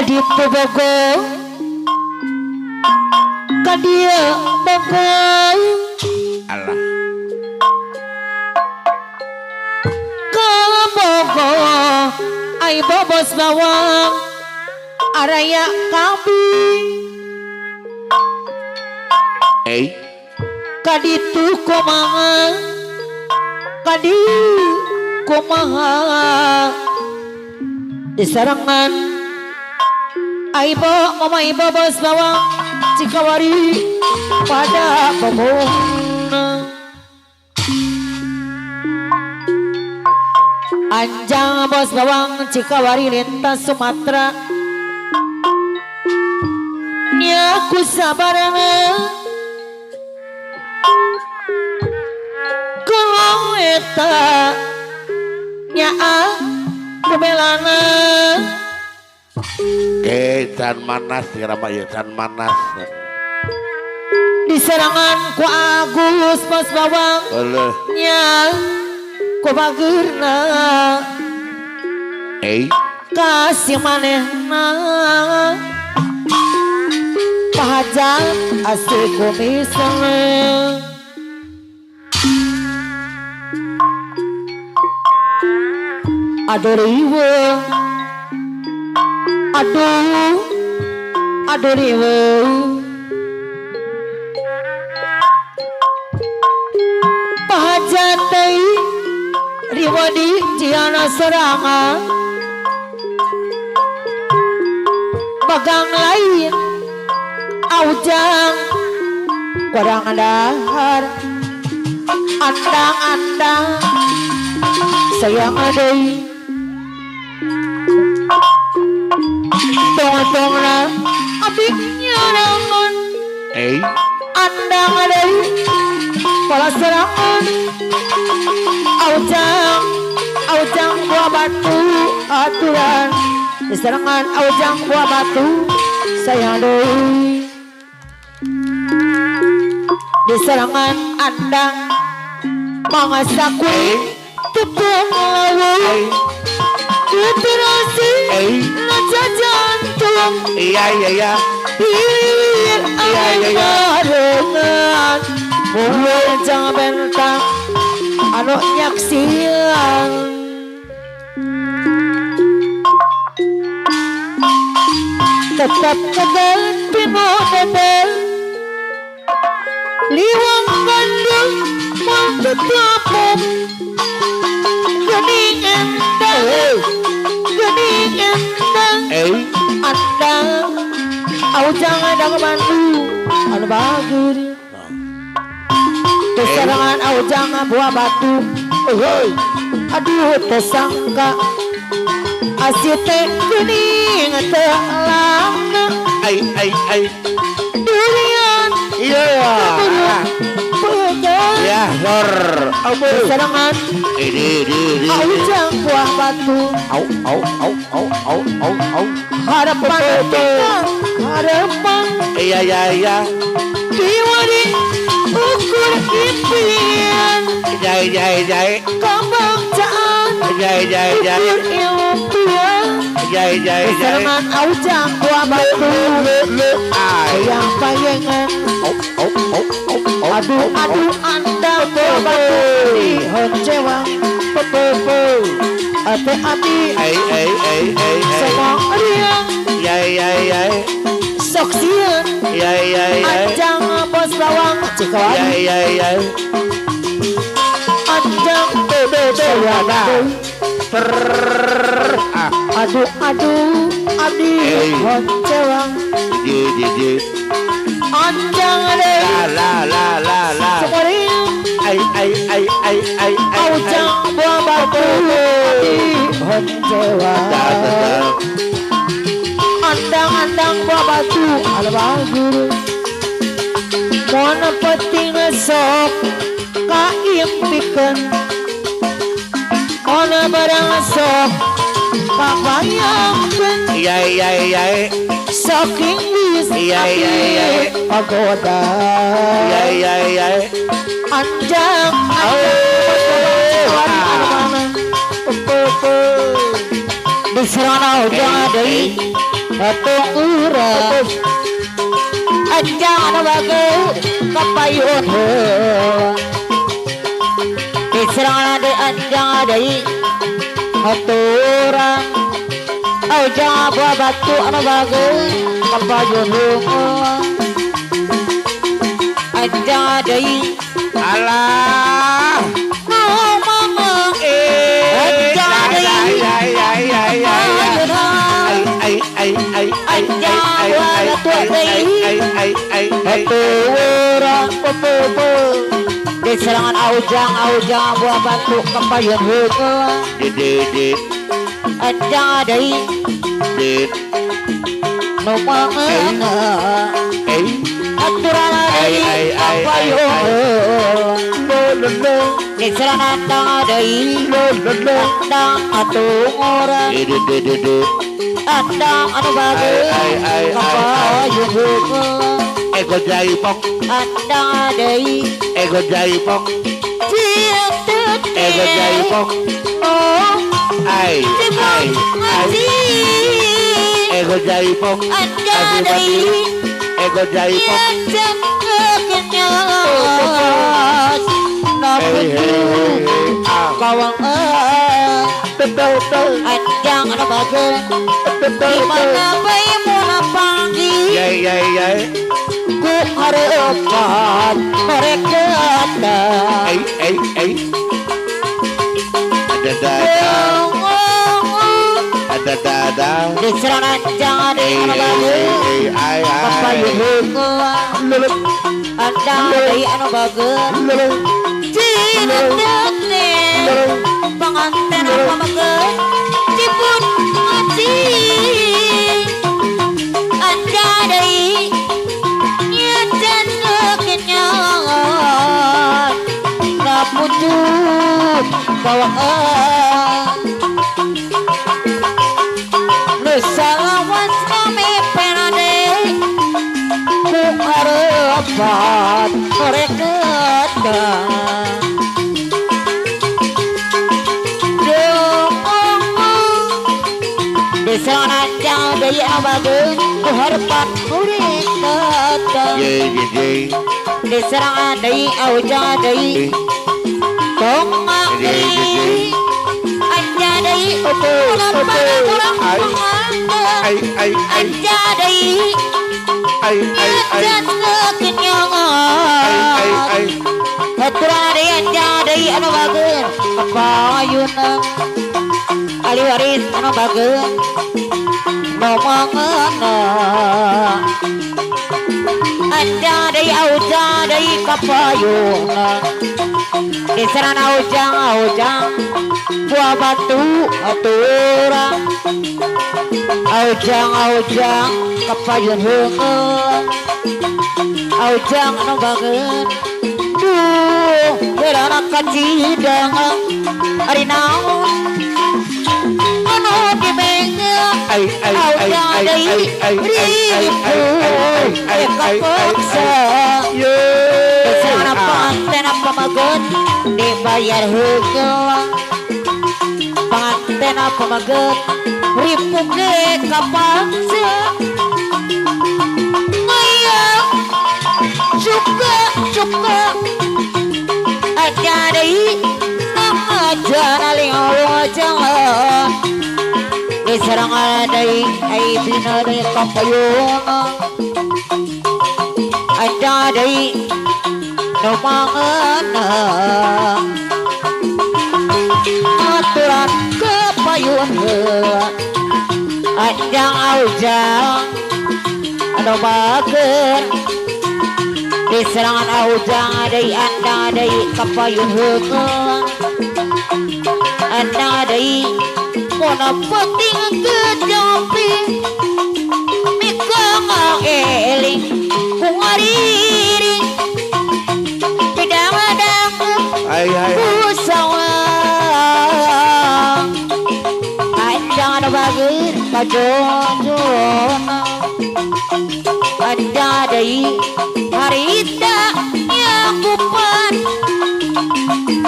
kaditu bogo kadia bogo Allah kabogo ay bobos bawang araya kabi kaditu kumaha kadi kumaha disarangan aibo mama ibo bos bawang cikawari pada pemuna anjang bos bawang cikawari lintas Sumatera nyaku sabarana kalau eta nyaa kubelana dan manas dirama ya dan manas diserangan ku Agus bos bawang nya ku bageurna kasih manehna pahajan asih kumiseng aduh riweuh aduh riweuh pahajan teh riweuh di ciana serangan bagang lain aujang kurang dahar andang-andang sayang adai tong-tongna abiknya namun andang adai pola serangan aujang buah batu aturan diserangan aujang buah batu sayang adai diserangan andang mangasakui tepung lawu literasi raja jantung iya hilir barengan mulai jangan bentang anu nyaksian tetap kedel pino dedel liwang gandeng mantep lapop gening endang andang aujang adang Bandung anu bagus keserangan aujang buah batu aduh tersangka asih teh gening telang durian ya lor keserangan aujang buah batu harapan iya diwadi ukur impian kebangsaan ukur impian keserangan aujang buah batu yang payengan aduh anda buah batu honcewang ate api semua riang soksian anjang bos bawang cikawari anjang sayada aduh abdi honcewang anjang ade semua riang aujang buah batu honcewang andang buah batu ala bagus mana penting sok kaimpikeun mana barang sok kabayangkeun saking wis pagoda anjang Diserana jadi patung urang anjang bager kapayun diserana de anjang deui haturang anjang buah batu anu bager kapayun anjang deui alah di serangan aujang buah batu kepayun hukum dit anjang deui dit nu mangena aturan deui kepayun di serangan anjang deui andang atung urang andang anu bagus kapayun hukum Egot Jaipong andang deui Egot Jaipong ciut Egot Jaipong ai Egot Jaipong anjang deui Egot Jaipong kawang anjang anu bagus dimana bayi muna panggil yai ku hareupan mereka ada dada diserang anjang deui anu bagus kapayun hukum andang deui anu bagus cileuk panganten apa bagus ciput ngaji anjang deui nyejan kenyangan ngapucuk bawaan salawas kami penade ku harapan mereka diserang anjang deui anu bagus ku harapan mereka diserang deui aujang deui tongak deui anjang deui urang anjang deui nyejan kenyangan haturan deui anjang deui anu bagus kapayun ali waris anu bagus nu mangena anjang deui aujang deui kapayun diserang aujang buah batu aturang aujang kapayun heungeuh aujang anu bageun duh geurana kacideng ari naon anu dimengeun aujang deui riweuh kapaksa diserang panganten apa mageun dibayar heungeuh panganten apa mageun ripuk ge kapaksa ngayang suka aja deui ngajana liweuh diserang deui ai dina deui kapayun aja deui nu mangena aturan kapayun anjang aujang anu bager diserangan aujang deui andang deui kapayun heungeuh andang deui mona penting kejopi mikang eling kungariring bidang-bidang usawang anjang anu bager kajojon anjang deui harita nyakupan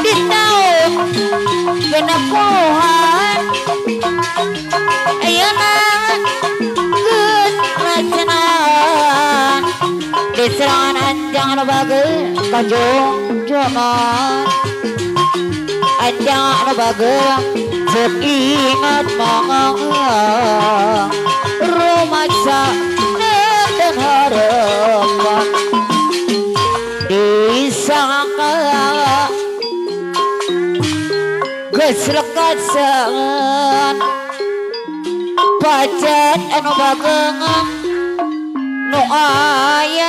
di taun genep pohan anu bagus kanjong jangan ada anu bagus cek ingat mangang romansa dan harapan disangka geus lekat sangat pacat anu bageung nu aya